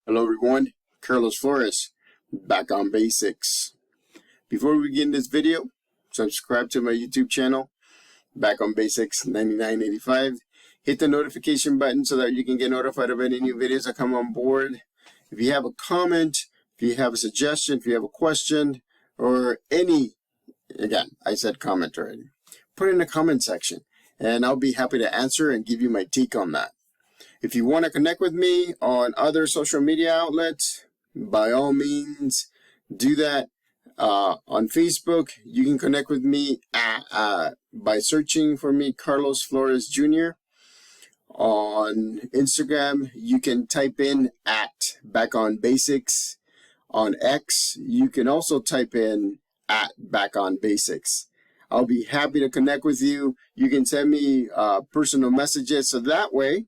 Hello everyone, Carlos Flores, back on basics. Before we begin this video, subscribe to my YouTube channel, Back on Basics 9985. Hit the notification button so that you can get notified of any new videos that come on board. If you have a comment, if you have a suggestion, if you have a question, or again, I said comment already, put it in the comment section and I'll be happy to answer and give you my take on that. If you want to connect with me on other social media outlets, by all means, do that. On Facebook, you can connect with me by searching for me, Carlos Flores Jr. On Instagram, you can type in @Back on Basics. On X, you can also type in @Back on Basics. I'll be happy to connect with you. You can send me personal messages so that way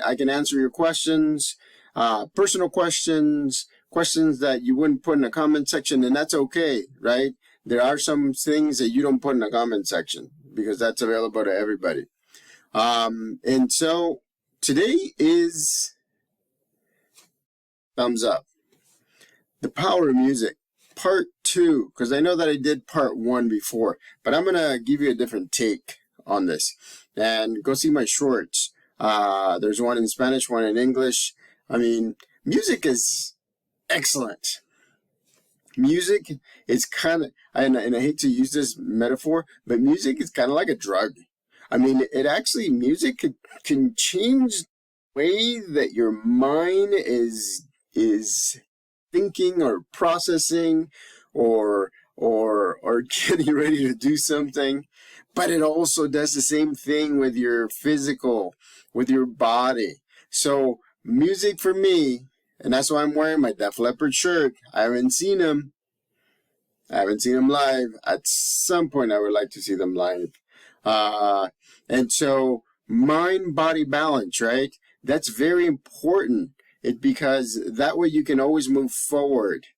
I can answer your questions, personal questions, questions that you wouldn't put in the comment section, and that's okay, right? There are some things that you don't put in the comment section because that's available to everybody. And so today is thumbs up. The power of music, part 2, because I know that I did part 1 before, but I'm going to give you a different take on this. And go see my shorts. There's one in Spanish, one in English. I mean, music is excellent. Music is kind of, and I hate to use this metaphor, but music is kind of like a drug. I mean, music can change the way that your mind is thinking or processing or getting ready to do something. But it also does the same thing with your physical, with your body. So music for me, and that's why I'm wearing my Def Leppard shirt. I haven't seen them live. At some point, I would like to see them live. And so mind-body balance, right? That's very important. Because that way you can always move forward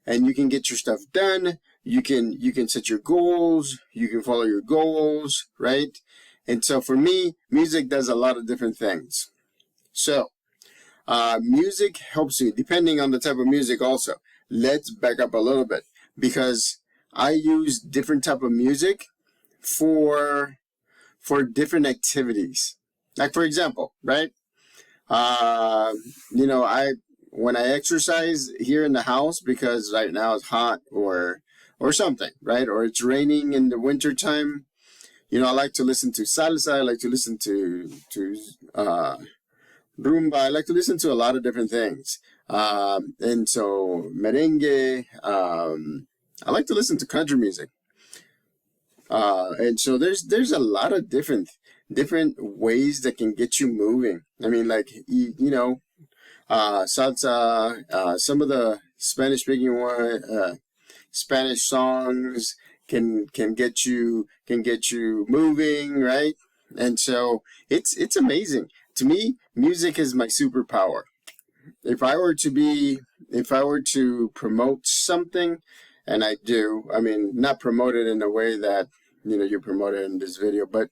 and you can get your stuff done. You can set your goals. You can follow your goals, right? And so for me, music does a lot of different things. So, music helps you, depending on the type of music also. Let's back up a little bit because I use different type of music for different activities. Like for example, right? When I exercise here in the house because right now it's hot or something, right? Or it's raining in the winter time. I like to listen to salsa. I like to listen to rumba. I like to listen to a lot of different things. And so merengue. I like to listen to country music. And so there's a lot of different ways that can get you moving. I mean, like, salsa, some of the Spanish songs can get you moving, right? And so it's amazing. To me, music is my superpower. If I were to promote something, and I do, I mean, not promote it in a way that, you promote it in this video, but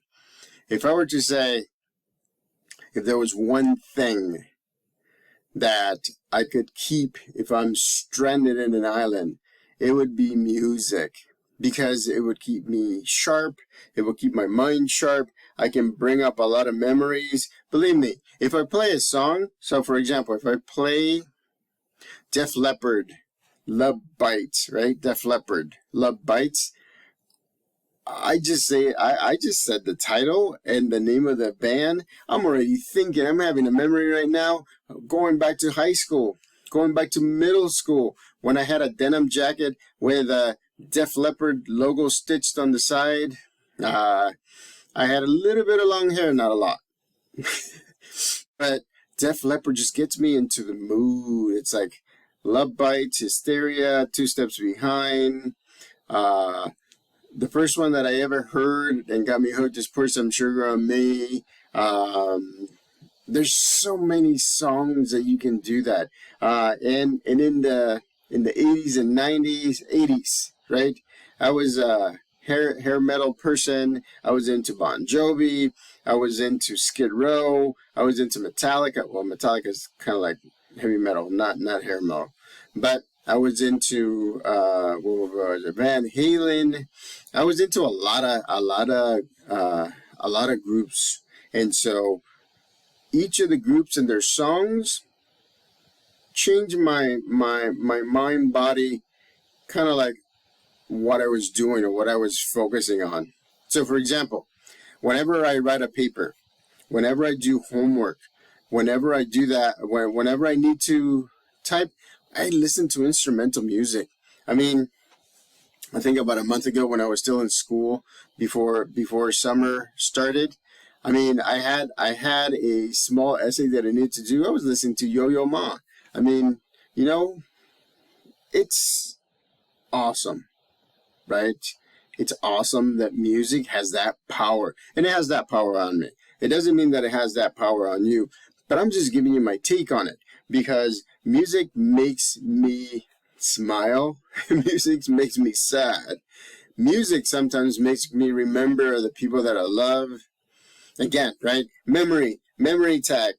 if I were to say, if there was one thing that I could keep if I'm stranded in an island, it would be music. Because it would keep me sharp. It would keep my mind sharp. I can bring up a lot of memories. Believe me, if I play a song, so for example, if I play Def Leppard, Love Bites, right? Def Leppard, Love Bites. I just said the title and the name of the band. I'm already thinking, I'm having a memory right now, going back to high school, going back to middle school, when I had a denim jacket with a Def Leppard logo stitched on the side. I had a little bit of long hair, not a lot. But Def Leppard just gets me into the mood. It's like Love Bites, Hysteria, Two Steps Behind. The first one that I ever heard and got me hooked is Pour Some Sugar on Me. There's so many songs that you can do that. And in the 80s and 90s, 80s, right? I was hair metal person. I was into Bon Jovi. I was into Skid Row. I was into Metallica. Well, Metallica is kind of like heavy metal, not hair metal. But I was into Van Halen. I was into a lot of groups, and so each of the groups and their songs changed my mind body, kind of like what I was doing or what I was focusing on. So, for example, whenever I write a paper, whenever I do homework, whenever I do that, whenever I need to type, I listen to instrumental music. I mean, I think about a month ago when I was still in school before summer started. I mean, I had a small essay that I needed to do. I was listening to Yo-Yo Ma. I mean, you know, it's awesome, right? It's awesome that music has that power, and it has that power on me. It doesn't mean that it has that power on you, but I'm just giving you my take on it because music makes me smile. Music makes me sad. Music sometimes makes me remember the people that I love. Again, right? Memory tag.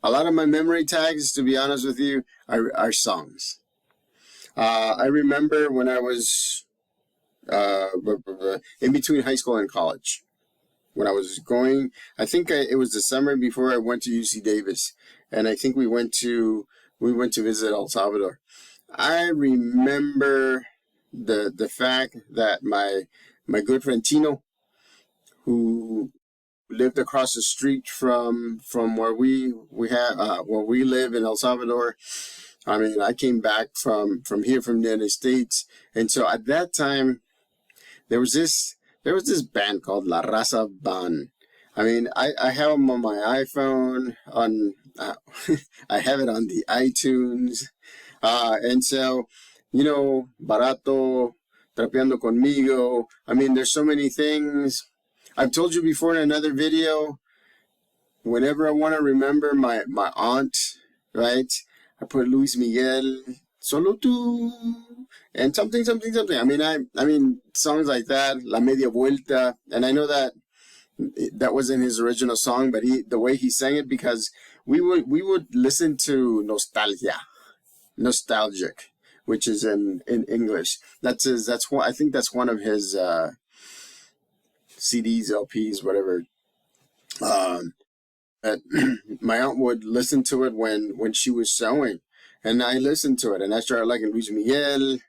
A lot of my memory tags, to be honest with you, are songs. I remember when I was in between high school and college. When I was going, it was the summer before I went to UC Davis, and I think we went to visit El Salvador. I remember the fact that my good friend Tino, who lived across the street from where we live in El Salvador. I mean, I came back from the United States, and so at that time there was this band called La Raza Band. I mean, I have them on my iPhone. I have it on the iTunes, and so Barato, Trapeando Conmigo. I mean, there's so many things. I've told you before in another video, whenever I want to remember my aunt, right? I put Luis Miguel, Solo tú, and something. I mean songs like that, La Media Vuelta, and I know that wasn't his original song, but the way he sang it, because we would listen to Nostalgic, which is in English. I think that's one of his CDs, LPs, whatever. But my aunt would listen to it when she was sewing, and I listened to it, and I started liking Luis Miguel.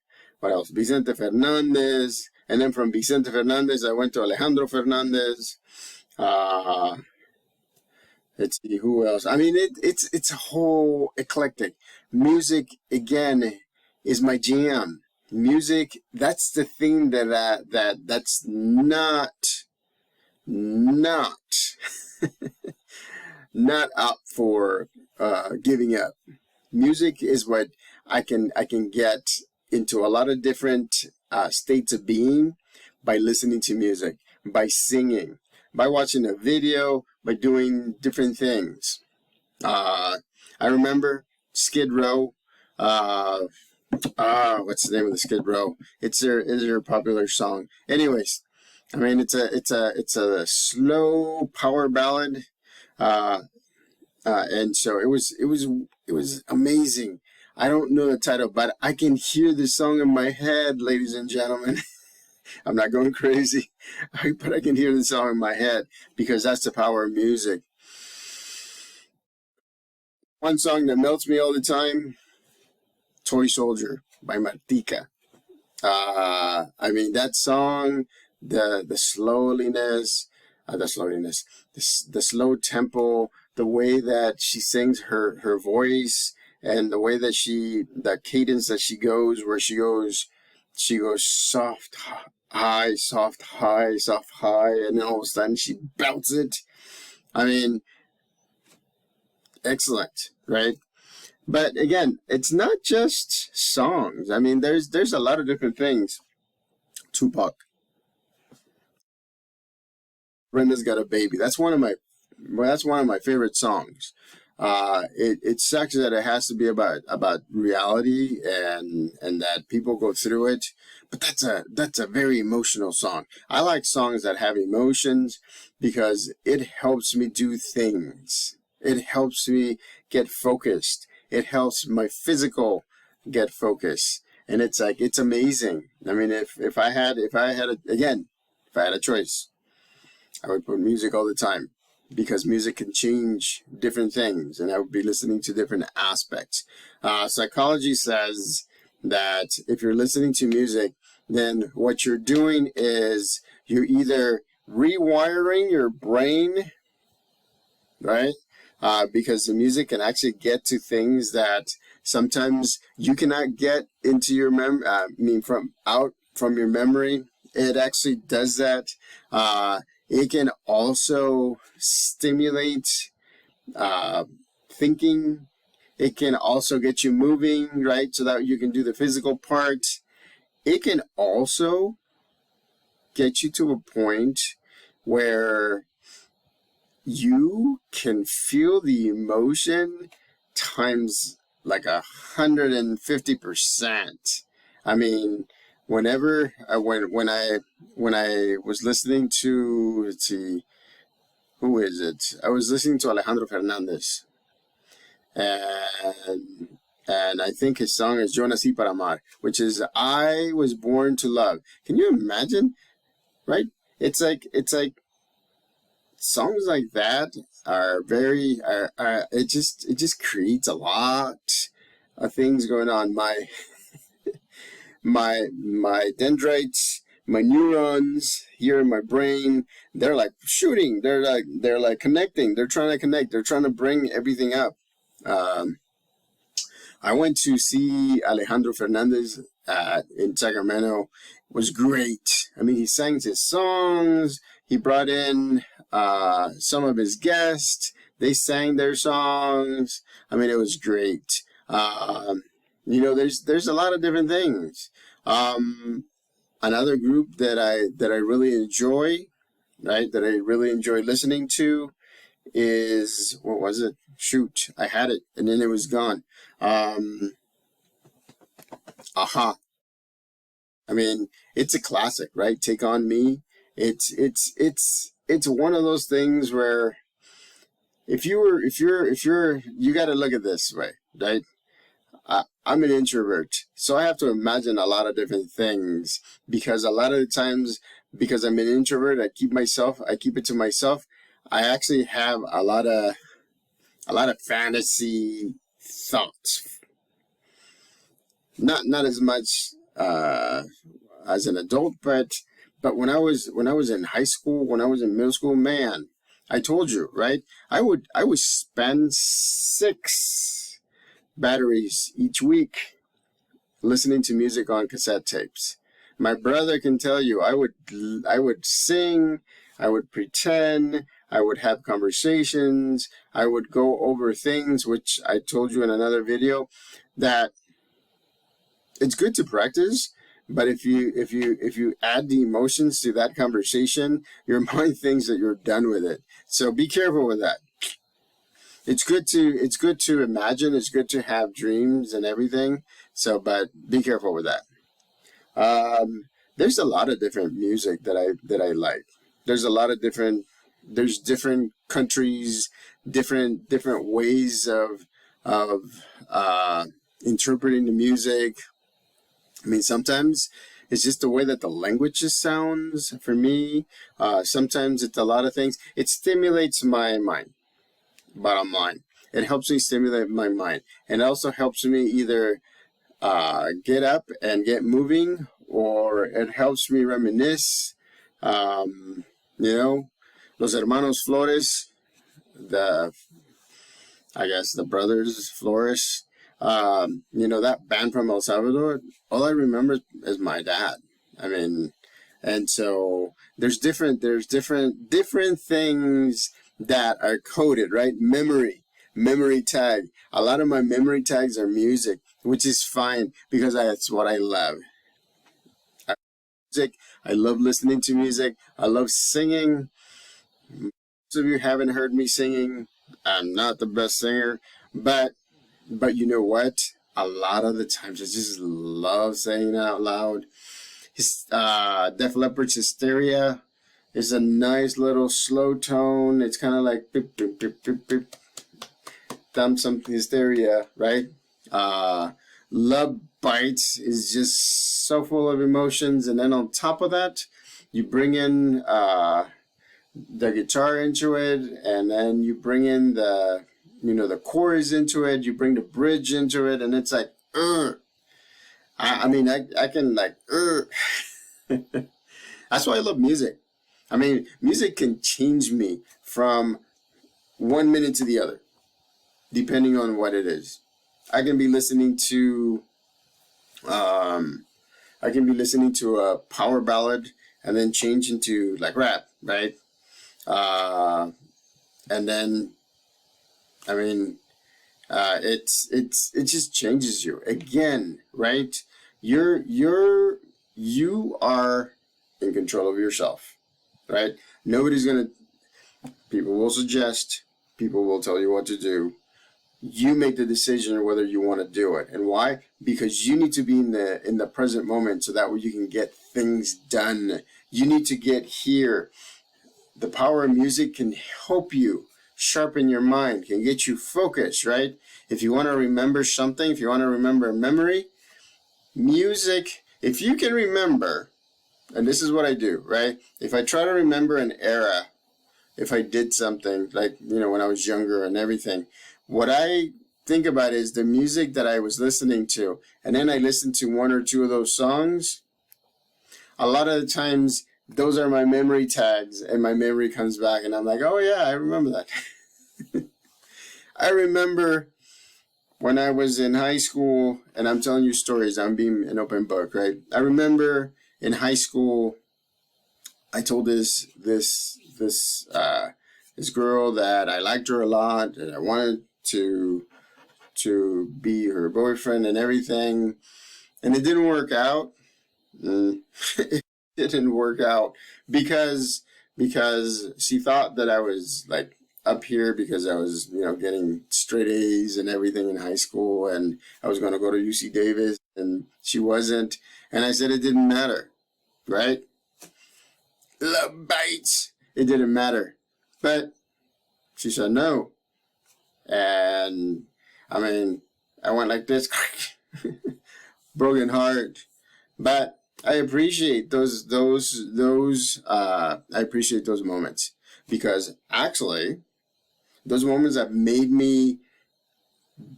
What else? Vicente Fernandez, and then from Vicente Fernandez, I went to Alejandro Fernandez. Let's see who else. I mean, it's a whole eclectic music. Again, is my jam. Music. That's the thing that's not not up for giving up. Music is what I can get into a lot of different states of being by listening to music, by singing, by watching a video, by doing different things. I remember Skid Row. What's the name of the Skid Row? It's their popular song. Anyways, I mean it's a slow power ballad. And so it was amazing. I don't know the title, but I can hear the song in my head, ladies and gentlemen. I'm not going crazy, but I can hear the song in my head because that's the power of music. One song that melts me all the time, Toy Soldier by Martika. I mean, that song, the slow tempo, the way that she sings her voice, and the way that the cadence that she goes, where she goes soft, high, soft, high, soft, high, and then all of a sudden she belts it. I mean, excellent, right? But again, it's not just songs. I mean, there's a lot of different things. Tupac, Brenda's Got a Baby. That's one of my favorite songs. It sucks that it has to be about reality and that people go through it. But that's a very emotional song. I like songs that have emotions because it helps me do things. It helps me get focused. It helps my physical get focused. And it's like, it's amazing. I mean, if I had a choice, I would put music all the time because music can change different things and I would be listening to different aspects. Psychology says that if you're listening to music, then what you're doing is you're either rewiring your brain, right? Because the music can actually get to things that sometimes you cannot get into your from your memory. It actually does that. It can also stimulate thinking. It can also get you moving, right? So that you can do the physical part. It can also get you to a point where you can feel the emotion times like 150%. I mean, when I was listening to, let's see, who is it? I was listening to Alejandro Fernandez, and I think his song is Yo Nací para Amar, which is I was born to love. Can you imagine? Right? It's like songs like that are very it just creates a lot of things going on. My dendrites, my neurons here in my brain, they're like shooting. They're like connecting. They're trying to connect. They're trying to bring everything up. I went to see Alejandro Fernandez in Sacramento. It was great. I mean, he sang his songs. He brought in some of his guests. They sang their songs. I mean, it was great. There's a lot of different things. Another group that I really enjoy, right? That I really enjoy listening to is, what was it? Shoot, I had it and then it was gone. Aha. I mean, it's a classic, right? Take on Me. It's one of those things where if you got to look at this way, right? I'm an introvert, so I have to imagine a lot of different things because a lot of the times, because I'm an introvert, I keep it to myself. I actually have a lot of fantasy thoughts. Not as much as an adult, but when I was in high school, when I was in middle school, man, I told you, right? I would spend 6 batteries each week listening to music on cassette tapes. My brother can tell you, I would sing, I would pretend, I would have conversations, I would go over things, which I told you in another video, that it's good to practice, but if you add the emotions to that conversation, your mind thinks that you're done with it. So be careful with that. It's good to imagine, it's good to have dreams and everything. So, but be careful with that. There's a lot of different music that I like. There's different countries, different ways of interpreting the music. I mean, sometimes it's just the way that the language just sounds for me. Sometimes it's a lot of things. It stimulates my mind. Bottom line, it helps me stimulate my mind, and it also helps me either get up and get moving, or it helps me reminisce. Los Hermanos Flores, I guess the brothers Flores. That band from El Salvador. All I remember is my dad. I mean, and so there's different things that are coded, right? Memory tag. A lot of my memory tags are music, which is fine because that's what I love. Music. I love listening to music. I love singing. Most of you haven't heard me singing. I'm not the best singer, but you know what? A lot of the times I just love saying it out loud. Def Leppard's Hysteria is a nice little slow tone. It's kind of like beep, beep, beep, beep, beep. Some hysteria, right? Love Bites is just so full of emotions, and then on top of that, you bring in the guitar into it, and then you bring in the chorus into it. You bring the bridge into it, and it's like, I can like, That's why I love music. I mean, music can change me from 1 minute to the other, depending on what it is. I can be listening to, a power ballad and then change into like rap, right? And then, I mean, it just changes you again, right? You are in control of yourself, right? People will suggest, people will tell you what to do. You make the decision whether you want to do it. And why? Because you need to be in the present moment, so that way you can get things done. You need to get here. The power of music can help you sharpen your mind, can get you focused, right? If you want to remember something, if you want to remember a memory, music, if you can remember, and this is what I do, right? If I try to remember an era, if I did something like, when I was younger and everything, what I think about is the music that I was listening to, and then I listen to one or two of those songs. A lot of the times, those are my memory tags, and my memory comes back, and I'm like, oh yeah, I remember that. I remember when I was in high school, and I'm telling you stories, I'm being an open book, right? I remember in high school, I told this girl that I liked her a lot, and I wanted to be her boyfriend and everything, and it didn't work out. It didn't work out because she thought that I was like up here because I was getting straight A's and everything in high school, and I was going to go to UC Davis, and she wasn't, and I said it didn't matter, right? Love Bites. It didn't matter, but she said no, and I mean I went like this, broken heart, but I appreciate those I appreciate those moments, because actually those moments have made me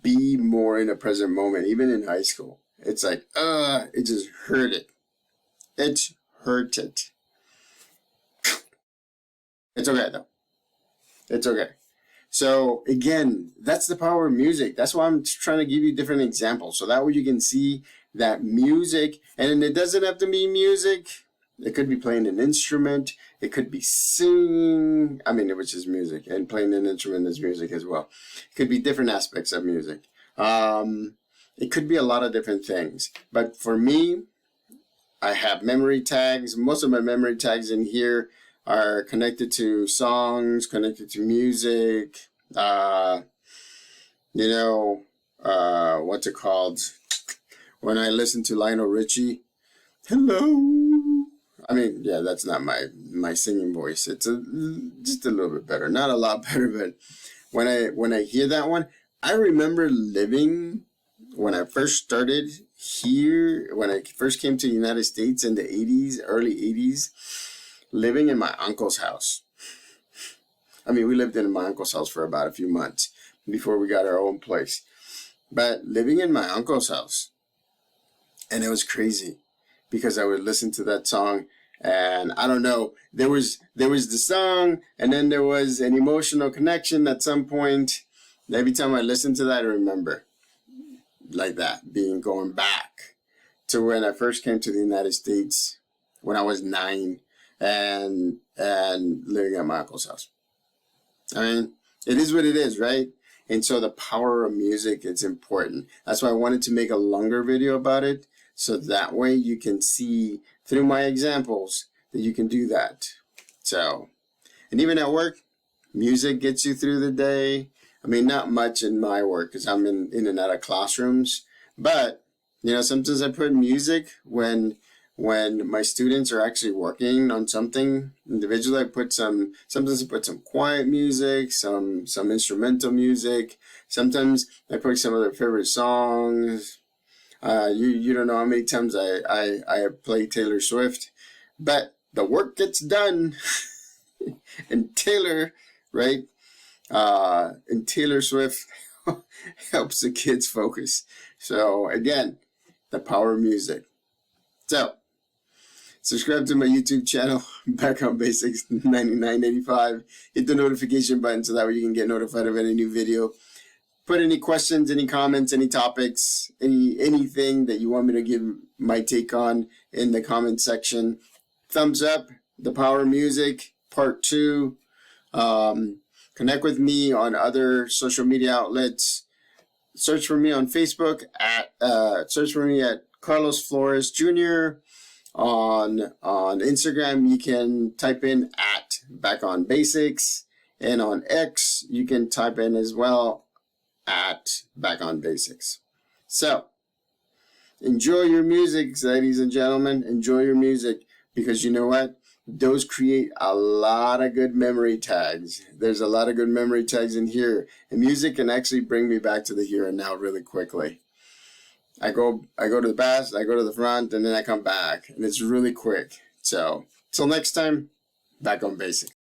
be more in the present moment. Even in high school, it's like it just hurt it. It hurt it. It's okay though. It's okay. So again, that's the power of music. That's why I'm trying to give you different examples, so that way you can see that music, and it doesn't have to be music. It could be playing an instrument. It could be singing. Which is music, and playing an instrument is music as well. It could be different aspects of music. It could be a lot of different things. But for me, I have memory tags. Most of my memory tags in here are connected to songs, connected to music. What's it called? When I listen to Lionel Richie, hello. That's not my singing voice. It's just a little bit better, not a lot better, but when I hear that one, I remember living when I first started here, when I first came to the United States in the 80s, early 80s, living in my uncle's house. We lived in my uncle's house for about a few months before we got our own place. But living in my uncle's house, and it was crazy because I would listen to that song, and I don't know, there was the song, and then there was an emotional connection at some point. Every time I listen to that, I remember like that, going back to when I first came to the United States when I was 9 and living at my uncle's house. It is what it is, right? And so the power of music is important. That's why I wanted to make a longer video about it, so that way you can see through my examples that you can do that. So, and even at work, music gets you through the day. I mean, not much in my work because I'm in and out of classrooms, but sometimes I put music when my students are actually working on something individually. Sometimes I put some quiet music, some instrumental music. Sometimes I put some of their favorite songs. You don't know how many times I play Taylor Swift, but the work gets done. And Taylor, right? And Taylor Swift helps the kids focus. So again, the power of music. So subscribe to my YouTube channel, Back on Basics 9985. Hit the notification button so that way you can get notified of any new video. Put any questions, any comments, any topics, anything that you want me to give my take on in the comment section. Thumbs up, the power of music, part 2. Connect with me on other social media outlets. Search for me on Facebook search for me at Carlos Flores Jr. On Instagram, you can type in at Back on Basics, and on X, you can type in as well at Back on Basics. So, enjoy your music, ladies and gentlemen. Enjoy your music, because you know what? Those create a lot of good memory tags. There's a lot of good memory tags in here, and music can actually bring me back to the here and now really quickly. I go to the back, I go to the front, and then I come back, and it's really quick. So, till next time, Back on Basics.